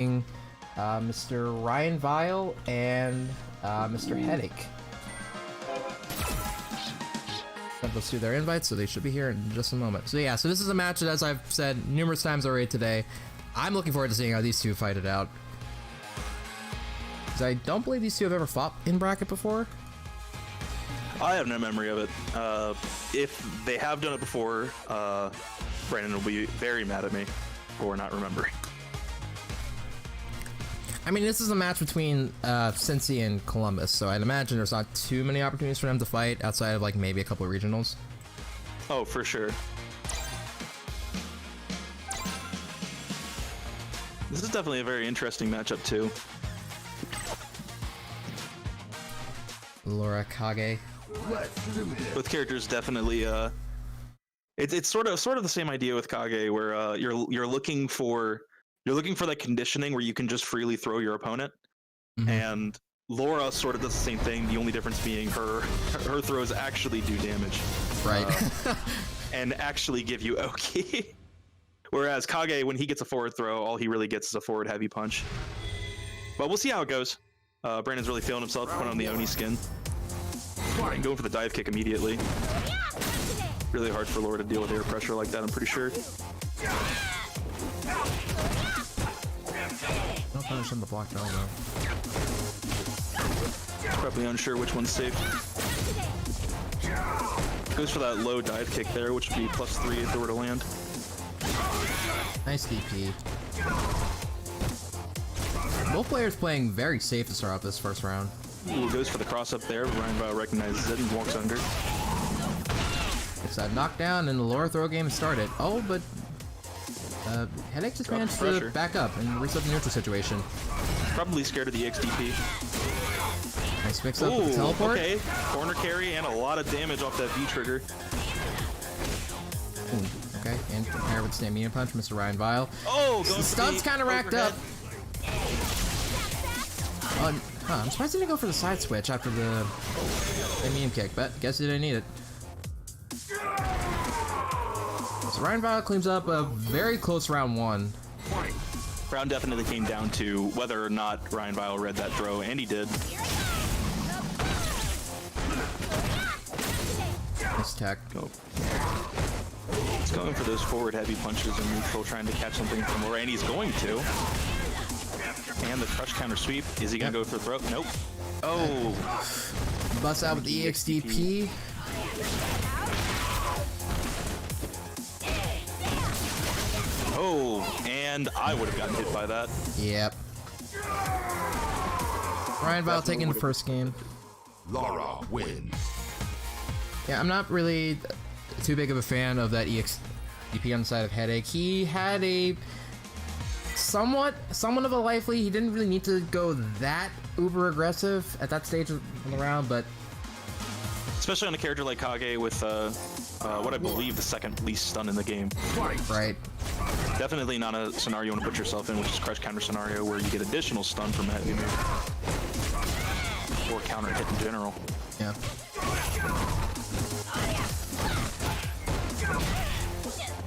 Mr. RyanVile and Mr. Headache. Let's do their invites, so they should be here in just a moment. So yeah, so this is a match that, as I've said numerous times already today, I'm looking forward to seeing how these two fight it out. Because I don't believe these two have ever fought in bracket before. I have no memory of it. If they have done it before, Brandon will be very mad at me for not remembering. I mean, this is a match between Cincy and Columbus, so I'd imagine there's not too many opportunities for them to fight outside of like maybe a couple of regionals. Oh, for sure. This is definitely a very interesting matchup too. Laura Kage. Both characters definitely. It's sort of the same idea with Kage, where you're looking for that conditioning where you can just freely throw your opponent, and Laura sort of does the same thing. The only difference being her throws actually do damage, right? And actually give you Oki. Whereas Kage, when he gets a forward throw, all he really gets is a forward heavy punch. But we'll see how it goes. Brandon's really feeling himself, putting on the Oni skin. And going for the dive kick immediately. Really hard for Laura to deal with air pressure like that, I'm pretty sure. No punish on the block now, though. Probably unsure which one's safe. Goes for that low dive kick there, which would be +3 if it were to land. Nice DP. Both players playing very safe to start off this first round. Ooh, goes for the cross up there, but RyanVile recognizes it and walks under. It's that knockdown and the lower throw game started. Oh, but Headache just managed to back up and reset the neutral situation. Probably scared of the XDP. Nice mix up with the teleport. Okay, corner carry and a lot of damage off that V trigger. Okay, and compare with Stamina Punch, Mr. RyanVile. Oh, the stun's kind of racked up. I'm surprised he didn't go for the side switch after the medium kick, but guess he didn't need it. So RyanVile cleans up a very close round one. Round definitely came down to whether or not RyanVile read that throw, and he did. Nice tech. He's going for those forward heavy punches in neutral, trying to catch something from Laura, and he's going to. And the crush counter sweep. Is he gonna go for the throat? Nope. Oh. Bust out with the EXDP. Oh, and I would have gotten hit by that. Yep. RyanVile taking the first game. Laura wins. Yeah, I'm not really too big of a fan of that EXDP on the side of Headache. He had a somewhat of a life lead. He didn't really need to go that uber aggressive at that stage of the round, but especially on a character like Kage with what I believe the second least stun in the game. Right. Definitely not a scenario you want to put yourself in, which is crush counter scenario where you get additional stun from a heavy move or counter hit in general. Yeah.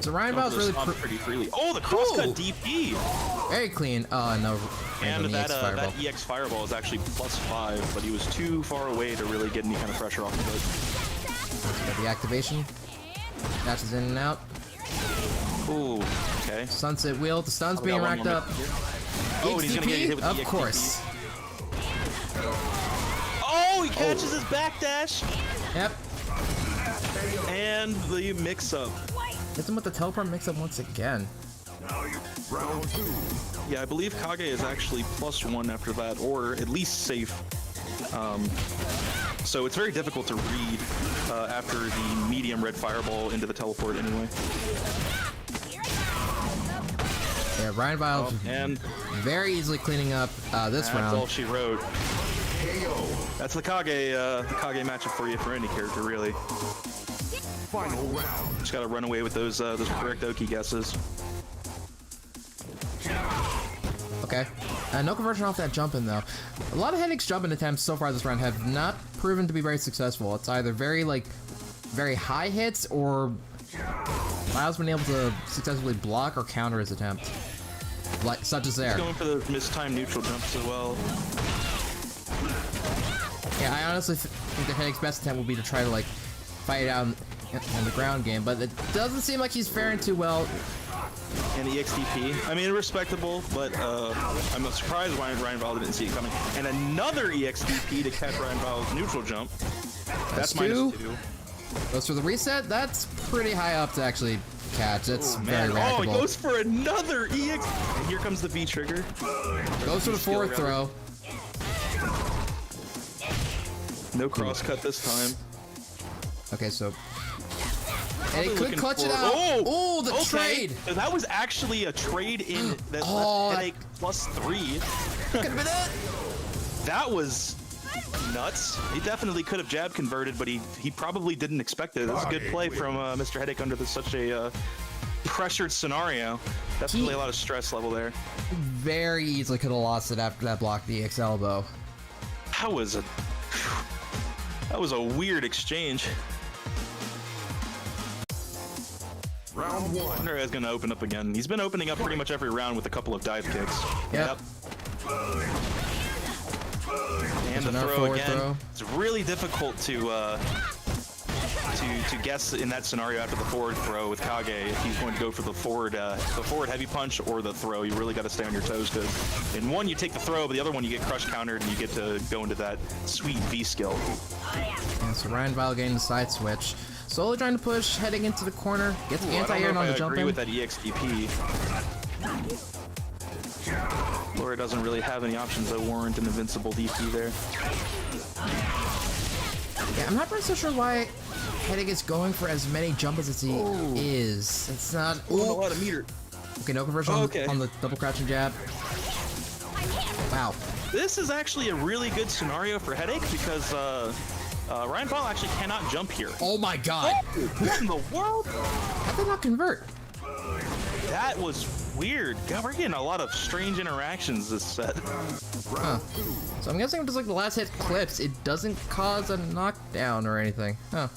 So RyanVile's really pretty freely. Oh, the crosscut DP! Very clean. Oh no. And that EX Fireball is actually +5, but he was too far away to really get any kind of pressure off of it. The activation. Dashes in and out. Ooh, okay. Sunset wheel. The stun's being racked up. Oh, and he's gonna get hit with the of course. Oh, he catches his backdash! Yep. And the mix-up. Hits him with the teleport mix-up once again. Round 2. Yeah, I believe Kage is actually +1 after that, or at least safe. So it's very difficult to read after the medium red fireball into the teleport anyway. Yeah, RyanVile and very easily cleaning up this round. That's all she wrote. That's the Kage matchup for you for any character, really. Final round. Just gotta run away with those correct Oki guesses. Okay. No conversion off that jump in though. A lot of Headache's jumping attempts so far this round have not proven to be very successful. It's either very high hits or Lyle's been able to successfully block or counter his attempt. like such as there. He's going for those mistimed neutral jumps as well. Yeah, I honestly think that Headache's best attempt would be to try to like fight it out in the ground game, but it doesn't seem like he's faring too well. And the EXDP, I mean, respectable, but I'm surprised RyanVile didn't see it coming. And another EXDP to catch RyanVile's neutral jump. That's -2. Goes for the reset. That's pretty high up to actually catch. That's very rackable. Oh, he goes for another EX. And here comes the V trigger. Goes for the forward throw. No cross cut this time. Okay, so and it could clutch it out. Oh, the trade. So that was actually a trade in that left Headache +3. Could have been it. That was nuts. He definitely could have jab converted, but he probably didn't expect it. That was a good play from Mr. Headache under such a pressured scenario. Definitely a lot of stress level there. Very easily could have lost it after that block the EX elbow. That was a weird exchange. Round 1. I wonder if he's going to open up again. He's been opening up pretty much every round with a couple of dive kicks. Yep. And the throw again. It's really difficult to guess in that scenario after the forward throw with Kage if he's going to go for the forward heavy punch or the throw. You really got to stay on your toes because in one you take the throw, but the other one you get crush countered and you get to go into that sweet V skill. And so RyanVile getting the side switch. Slowly trying to push, heading into the corner. Gets the anti-air on the jump in. I agree with that EXDP. Laura doesn't really have any options that warrant an invincible DP there. Yeah, I'm not really so sure why Headache is going for as many jumps as he is. It's not a lot of meter. Okay, no conversion on the double crouching jab. Wow. This is actually a really good scenario for Headache because RyanVile actually cannot jump here. Oh my god. What in the world? How did they not convert? That was weird. God, we're getting a lot of strange interactions this set. Huh. So I'm guessing if it's like the last hit clips, it doesn't cause a knockdown or anything. Huh.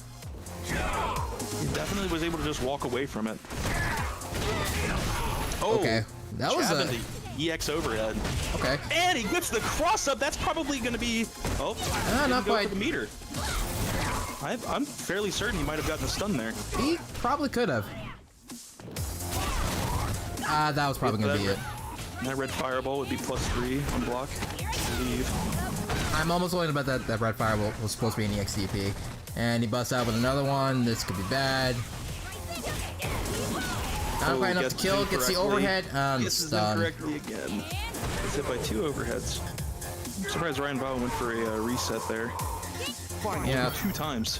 He definitely was able to just walk away from it. Oh, okay. That was a EX overhead. Okay. And he gets the cross up. That's probably going to be not quite the meter. I'm fairly certain he might have gotten a stun there. He probably could have. That was probably going to be it. That red fireball would be +3 on block, I believe. I'm almost willing to bet that red fireball was supposed to be an EXDP. And he busts out with another one. This could be bad. Not quite enough to kill. Gets the overhead. Misses incorrectly again. Gets hit by 2 overheads. I'm surprised RyanVile went for a reset there. Yeah. 2 times.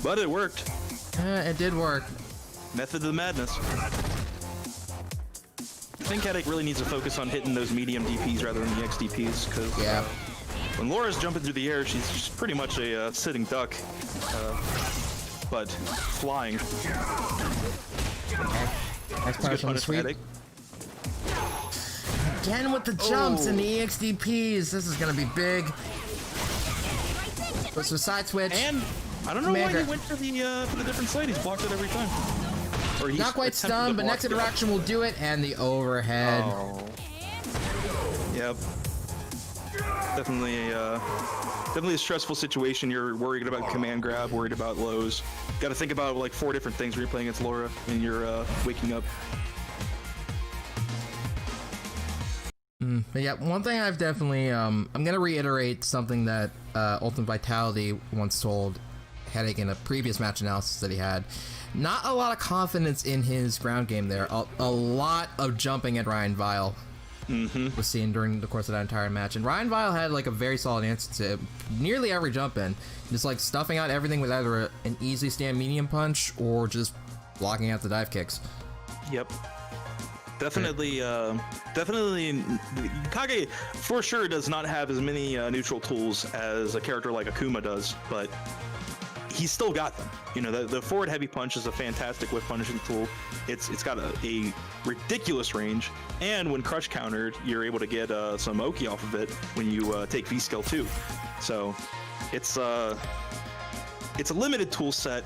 But it worked. It did work. Method of the madness. I think Headache really needs to focus on hitting those medium DPs rather than the XDPs, because when Laura's jumping through the air, she's pretty much a sitting duck, but flying. Nice punish on the sweep. Again with the jumps and the EXDPs. This is going to be big. Puts the side switch. And I don't know why he went for the different side. He's blocked it every time. Or he's not quite stunned, but next interaction will do it, and the overhead. Oh. Yep. Definitely a stressful situation. You're worried about command grab, worried about lows. Got to think about like 4 different things when you're playing against Laura and you're waking up. But yeah, one thing I've definitely, I'm going to reiterate something that Ultimate Vitality once told Headache in a previous match analysis that he had. Not a lot of confidence in his ground game there. A lot of jumping at RyanVile was seen during the course of that entire match. And RyanVile had like a very solid answer to nearly every jump in. Just like stuffing out everything with either an easy stand medium punch or just blocking out the dive kicks. Yep. Definitely, Kage for sure does not have as many neutral tools as a character like Akuma does, but he's still got them. You know, the forward heavy punch is a fantastic whip punishing tool. It's got a ridiculous range, and when crush countered, you're able to get some Oki off of it when you take V skill too. So it's a limited tool set,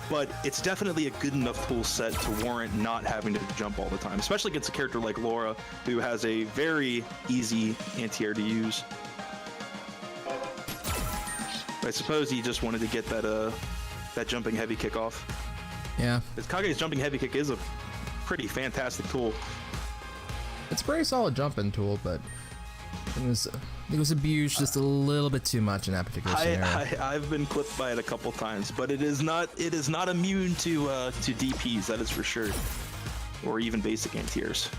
but it's definitely a good enough tool set to warrant not having to jump all the time, especially against a character like Laura, who has a very easy anti-air to use. I suppose he just wanted to get that jumping heavy kick off. Yeah. Because Kage's jumping heavy kick is a pretty fantastic tool. It's a pretty solid jumping tool, but it was abused just a little bit too much in that particular scenario. I've been clipped by it a couple times, but it is not immune to DPs, that is for sure, or even basic anti-airs.